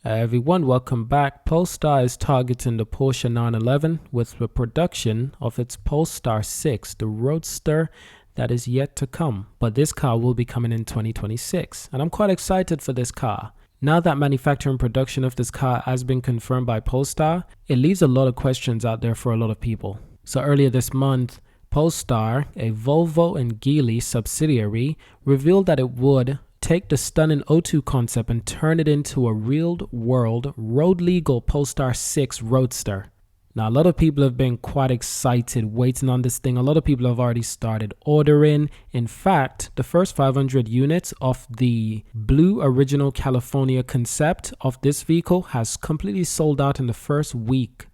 Everyone, welcome back. Polestar is targeting the Porsche 911 with the production of its Polestar 6, the Roadster that is yet to come. But this car will be coming in 2026, and I'm quite excited for this car. Now that manufacturing production of this car has been confirmed by Polestar, it leaves a lot of questions out there for a lot of people. So earlier this month, Polestar, a Volvo and Geely subsidiary, revealed that it would take the stunning O2 concept and turn it into a real-world, road-legal Polestar 6 Roadster. Now, a lot of people have been quite excited waiting on this thing. A lot of people have already started ordering. In fact, the first 500 units of the blue original California concept of this vehicle has completely sold out in the first week.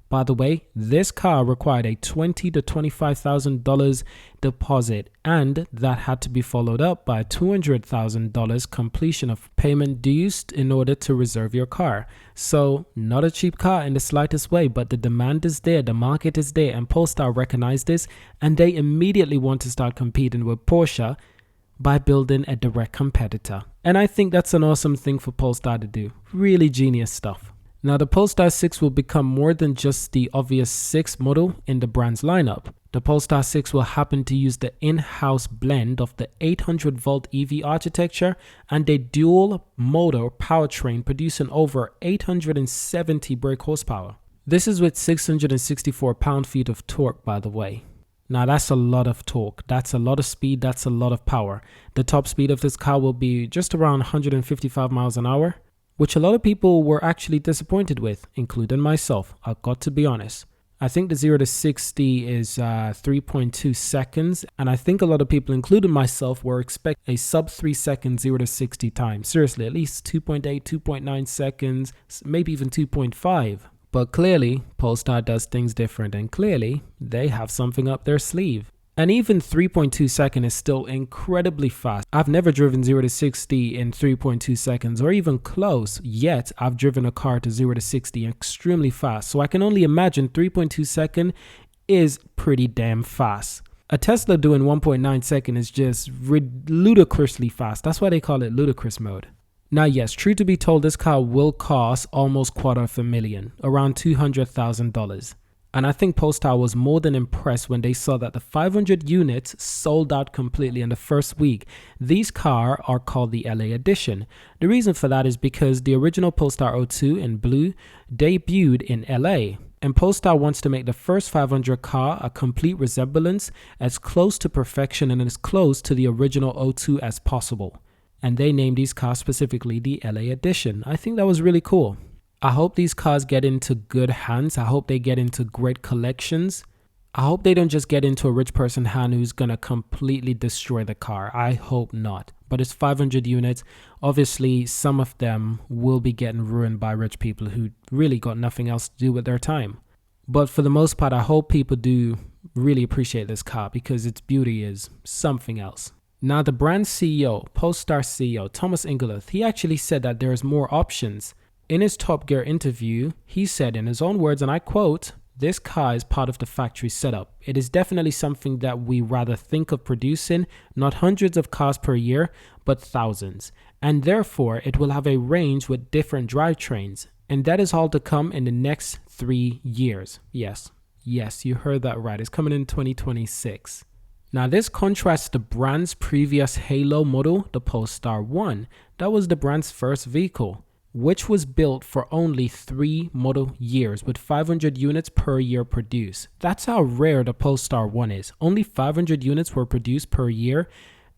By the way, this car required a $20,000 to $25,000 deposit, and that had to be followed up by a $200,000 completion of payment dues in order to reserve your car. So, not a cheap car in the slightest way, but the demand is there, the market is there, and Polestar recognized this, and they immediately want to start competing with Porsche by building a direct competitor. And I think that's an awesome thing for Polestar to do. Really genius stuff. Now, the Polestar 6 will become more than just the obvious 6 model in the brand's lineup. The Polestar 6 will happen to use the in-house blend of the 800-volt EV architecture and a dual-motor powertrain producing over 870 brake horsepower. This is with 664 pound-feet of torque, by the way. Now, that's a lot of torque. That's a lot of speed. That's a lot of power. The top speed of this car will be just around 155 miles an hour. Which a lot of people were actually disappointed with, including myself. I've got to be honest. I think the 0 to 60 is 3.2 seconds, and I think a lot of people, including myself, were expecting a sub 3 second 0 to 60 time. Seriously, at least 2.8, 2.9 seconds, maybe even 2.5. But clearly, Polestar does things different, and clearly, they have something up their sleeve. And even 3.2 seconds is still incredibly fast. I've never driven 0 to 60 in 3.2 seconds or even close, yet I've driven a car to 0 to 60 extremely fast. So I can only imagine 3.2 seconds is pretty damn fast. A Tesla doing 1.9 seconds is just ludicrously fast. That's why they call it ludicrous mode. Now, yes, true to be told, this car will cost almost $250,000, around $200,000. And I think Polestar was more than impressed when they saw that the 500 units sold out completely in the first week. These cars are called the LA Edition. The reason for that is because the original Polestar 02 in blue debuted in LA. And Polestar wants to make the first 500 car a complete resemblance, as close to perfection and as close to the original 02 as possible. And they named these cars specifically the LA Edition. I think that was really cool. I hope these cars get into good hands. I hope they get into great collections. I hope they don't just get into a rich person's hand who's going to completely destroy the car. I hope not. But it's 500 units. Obviously, some of them will be getting ruined by rich people who really got nothing else to do with their time. But for the most part, I hope people do really appreciate this car because its beauty is something else. Now, the brand's CEO, Polestar CEO, Thomas Ingerloth, he actually said that there's more options. In his Top Gear interview, he said in his own words, and I quote, "This car is part of the factory setup. It is definitely something that we rather think of producing, not hundreds of cars per year, but thousands. And therefore, it will have a range with different drivetrains. And that is all to come in the next 3 years. Yes, you heard that right. It's coming in 2026. Now, this contrasts the brand's previous Halo model, the Polestar 1. That was the brand's first vehicle, which was built for only 3 model years with 500 units per year produced. That's how rare the Polestar 1 is. Only 500 units were produced per year,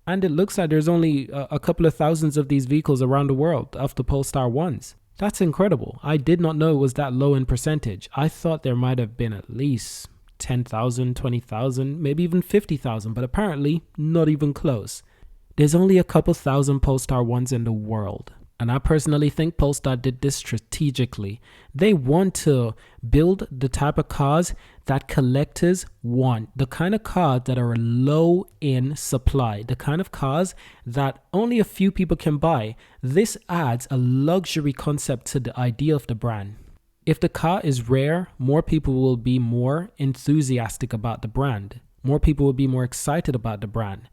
and it looks like there's only a couple of thousands of these vehicles around the world of the Polestar 1s. That's incredible. I did not know it was that low in percentage. I thought there might have been at least 10,000, 20,000, maybe even 50,000, but apparently not even close. There's only a couple thousand Polestar 1s in the world. And I personally think Polestar did this strategically. They want to build the type of cars that collectors want. The kind of cars that are low in supply. The kind of cars that only a few people can buy. This adds a luxury concept to the idea of the brand. If the car is rare, more people will be more enthusiastic about the brand. More people will be more excited about the brand.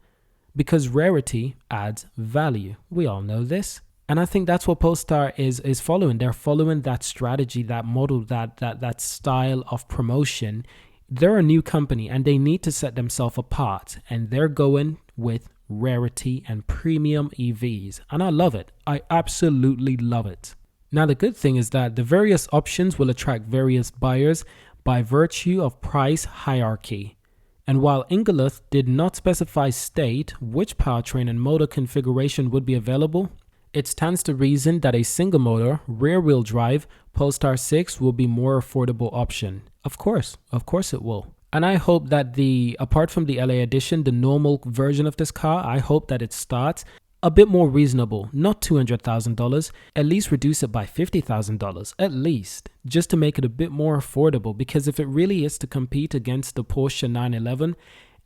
Because rarity adds value. We all know this. And I think that's what Polestar is following. They're following that strategy, that model, that style of promotion. They're a new company and they need to set themselves apart. And they're going with rarity and premium EVs. And I love it. I absolutely love it. Now, the good thing is that the various options will attract various buyers by virtue of price hierarchy. And while Ingolith did not specify state which powertrain and motor configuration would be available, it stands to reason that a single motor, rear-wheel drive Polestar 6 will be more affordable option. Of course it will. And I hope that apart from the LA edition, the normal version of this car, I hope that it starts a bit more reasonable, not $200,000, at least reduce it by $50,000, at least, just to make it a bit more affordable. Because if it really is to compete against the Porsche 911,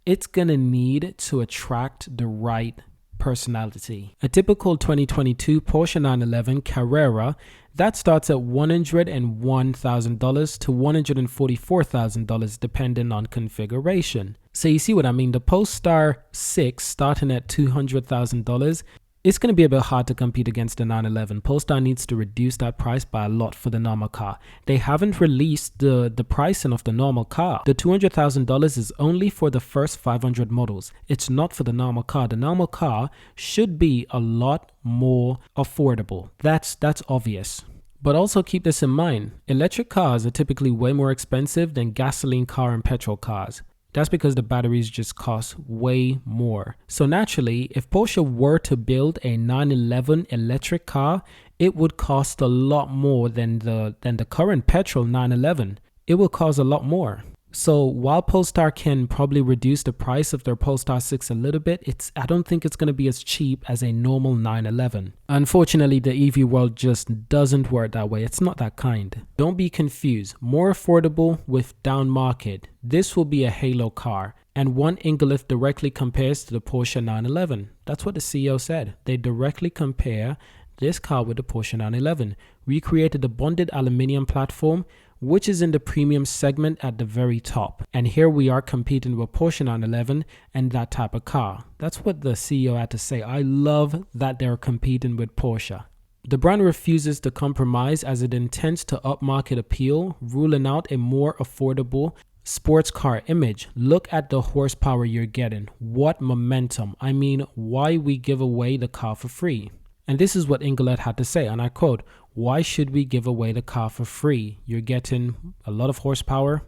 it's gonna need to attract the right personality. A typical 2022 Porsche 911 Carrera, that starts at $101,000 to $144,000 depending on configuration. So you see what I mean? The Polestar 6 starting at $200,000, it's going to be a bit hard to compete against the 911. Polestar needs to reduce that price by a lot for the normal car. They haven't released the pricing of the normal car. The $200,000 is only for the first 500 models. It's not for the normal car. The normal car should be a lot more affordable. That's obvious. But also keep this in mind. Electric cars are typically way more expensive than gasoline car and petrol cars. That's because the batteries just cost way more. So naturally, if Porsche were to build a 911 electric car, it would cost a lot more than the current petrol 911. It will cost a lot more. So while Polestar can probably reduce the price of their Polestar 6 a little bit, I don't think it's going to be as cheap as a normal 911. Unfortunately, the EV world just doesn't work that way. It's not that kind. Don't be confused. More affordable with down market. This will be a halo car. And one Ingolith directly compares to the Porsche 911. That's what the CEO said. They directly compare this car with the Porsche 911. We created a bonded aluminium platform, which is in the premium segment at the very top. And here we are competing with Porsche 911 and that type of car. That's what the CEO had to say. I love that they're competing with Porsche. The brand refuses to compromise as it intends to upmarket appeal, ruling out a more affordable sports car image. Look at the horsepower you're getting. What momentum. I mean, why we give away the car for free? And this is what Ingolith had to say, and I quote, "Why should we give away the car for free? You're getting a lot of horsepower."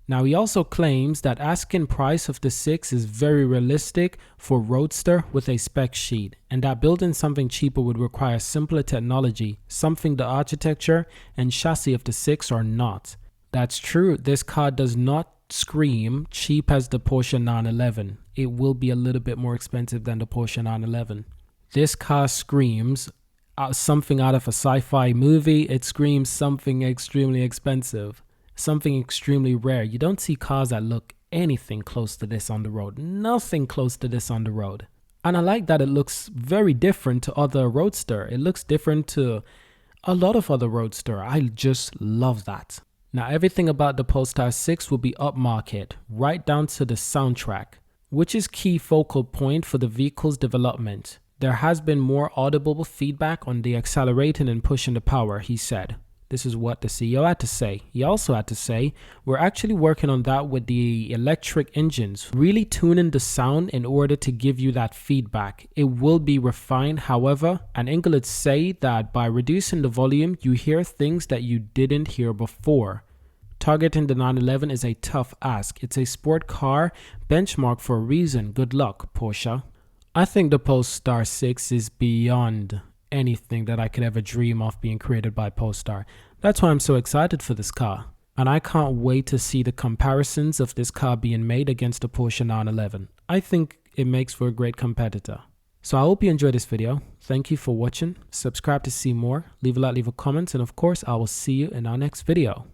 Now, he also claims that asking price of the 6 is very realistic for Roadster with a spec sheet, and that building something cheaper would require simpler technology, something the architecture and chassis of the 6 are not. That's true, this car does not scream cheap as the Porsche 911. It will be a little bit more expensive than the Porsche 911. This car screams something out of a sci-fi movie. It screams something extremely expensive, something extremely rare. You don't see cars that look anything close to this on the road. Nothing close to this on the road. And I like that it looks very different to other Roadster. It looks different to a lot of other Roadster. I just love that. Now, everything about the Polestar 6 will be upmarket, right down to the soundtrack, which is key focal point for the vehicle's development. There has been more audible feedback on the accelerating and pushing the power, he said. This is what the CEO had to say. He also had to say, we're actually working on that with the electric engines, really tuning the sound in order to give you that feedback. It will be refined, however, and Ingolith say that by reducing the volume, you hear things that you didn't hear before. Targeting the 911 is a tough ask. It's a sport car benchmark for a reason. Good luck, Porsche. I think the Polestar 6 is beyond anything that I could ever dream of being created by Polestar. That's why I'm so excited for this car. And I can't wait to see the comparisons of this car being made against the Porsche 911. I think it makes for a great competitor. So I hope you enjoyed this video. Thank you for watching. Subscribe to see more. Leave a like, leave a comment. And of course, I will see you in our next video.